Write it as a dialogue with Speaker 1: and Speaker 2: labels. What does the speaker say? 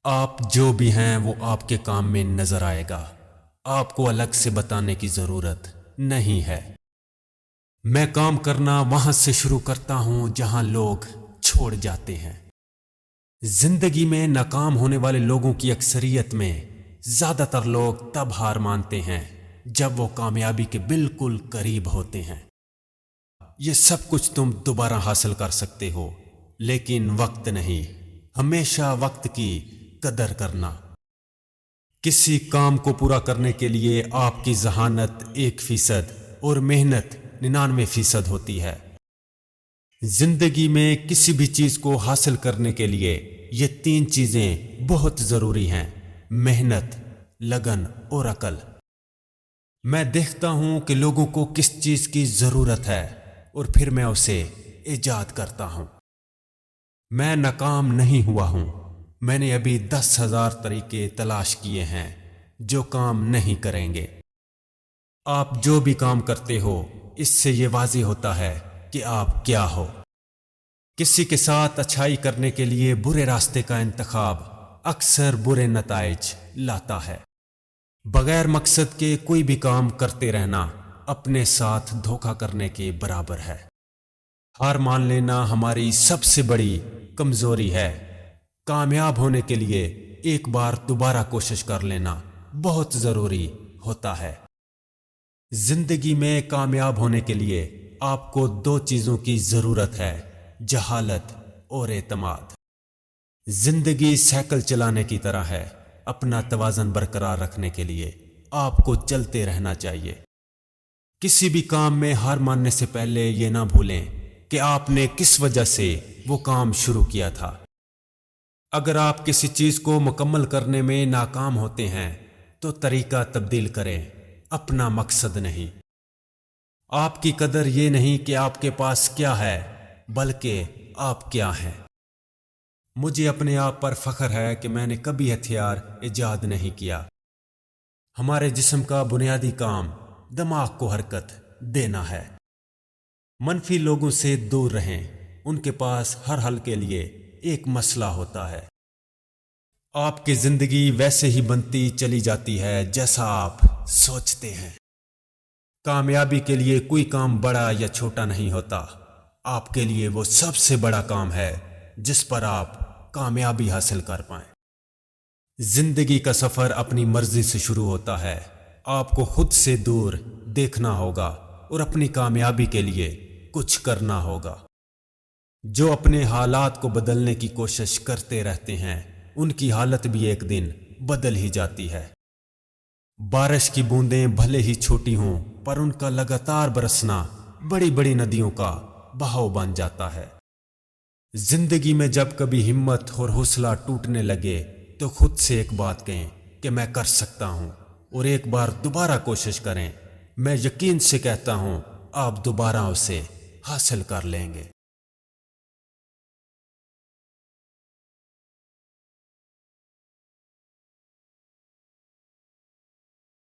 Speaker 1: آپ جو بھی ہیں وہ آپ کے کام میں نظر آئے گا۔ آپ کو الگ سے بتانے کی ضرورت نہیں ہے۔ میں کام کرنا وہاں سے شروع کرتا ہوں جہاں لوگ چھوڑ جاتے ہیں۔ زندگی میں ناکام ہونے والے لوگوں کی اکثریت میں زیادہ تر لوگ تب ہار مانتے ہیں جب وہ کامیابی کے بالکل قریب ہوتے ہیں۔ یہ سب کچھ تم دوبارہ حاصل کر سکتے ہو، لیکن وقت نہیں۔ ہمیشہ وقت کی قدر کرنا۔ کسی کام کو پورا کرنے کے لیے آپ کی ذہانت 1% اور محنت 99% ہوتی ہے۔ زندگی میں کسی بھی چیز کو حاصل کرنے کے لیے یہ 3 چیزیں بہت ضروری ہیں: محنت، لگن اور عقل۔ میں دیکھتا ہوں کہ لوگوں کو کس چیز کی ضرورت ہے اور پھر میں اسے ایجاد کرتا ہوں۔ میں ناکام نہیں ہوا ہوں۔ میں نے ابھی 10,000 طریقے تلاش کیے ہیں جو کام نہیں کریں گے۔ آپ جو بھی کام کرتے ہو اس سے یہ واضح ہوتا ہے کہ آپ کیا ہو۔ کسی کے ساتھ اچھائی کرنے کے لیے برے راستے کا انتخاب اکثر برے نتائج لاتا ہے۔ بغیر مقصد کے کوئی بھی کام کرتے رہنا اپنے ساتھ دھوکہ کرنے کے برابر ہے۔ ہار مان لینا ہماری سب سے بڑی کمزوری ہے۔ کامیاب ہونے کے لیے ایک بار دوبارہ کوشش کر لینا بہت ضروری ہوتا ہے۔ زندگی میں کامیاب ہونے کے لیے آپ کو 2 چیزوں کی ضرورت ہے: جہالت اور اعتماد۔ زندگی سائیکل چلانے کی طرح ہے۔ اپنا توازن برقرار رکھنے کے لیے آپ کو چلتے رہنا چاہیے۔ کسی بھی کام میں ہار ماننے سے پہلے یہ نہ بھولیں کہ آپ نے کس وجہ سے وہ کام شروع کیا تھا۔ اگر آپ کسی چیز کو مکمل کرنے میں ناکام ہوتے ہیں تو طریقہ تبدیل کریں، اپنا مقصد نہیں۔ آپ کی قدر یہ نہیں کہ آپ کے پاس کیا ہے، بلکہ آپ کیا ہیں۔ مجھے اپنے آپ پر فخر ہے کہ میں نے کبھی ہتھیار ایجاد نہیں کیا۔ ہمارے جسم کا بنیادی کام دماغ کو حرکت دینا ہے۔ منفی لوگوں سے دور رہیں، ان کے پاس ہر حل کے لیے ایک مسئلہ ہوتا ہے۔ آپ کی زندگی ویسے ہی بنتی چلی جاتی ہے جیسا آپ سوچتے ہیں۔ کامیابی کے لیے کوئی کام بڑا یا چھوٹا نہیں ہوتا۔ آپ کے لیے وہ سب سے بڑا کام ہے جس پر آپ کامیابی حاصل کر پائیں۔ زندگی کا سفر اپنی مرضی سے شروع ہوتا ہے۔ آپ کو خود سے دور دیکھنا ہوگا اور اپنی کامیابی کے لیے کچھ کرنا ہوگا۔ جو اپنے حالات کو بدلنے کی کوشش کرتے رہتے ہیں ان کی حالت بھی ایک دن بدل ہی جاتی ہے۔ بارش کی بوندیں بھلے ہی چھوٹی ہوں پر ان کا لگاتار برسنا بڑی بڑی ندیوں کا بہاؤ بن جاتا ہے۔ زندگی میں جب کبھی ہمت اور حوصلہ ٹوٹنے لگے تو خود سے ایک بات کہیں کہ میں کر سکتا ہوں، اور ایک بار دوبارہ کوشش کریں۔ میں یقین سے کہتا ہوں آپ دوبارہ اسے حاصل کر لیں گے۔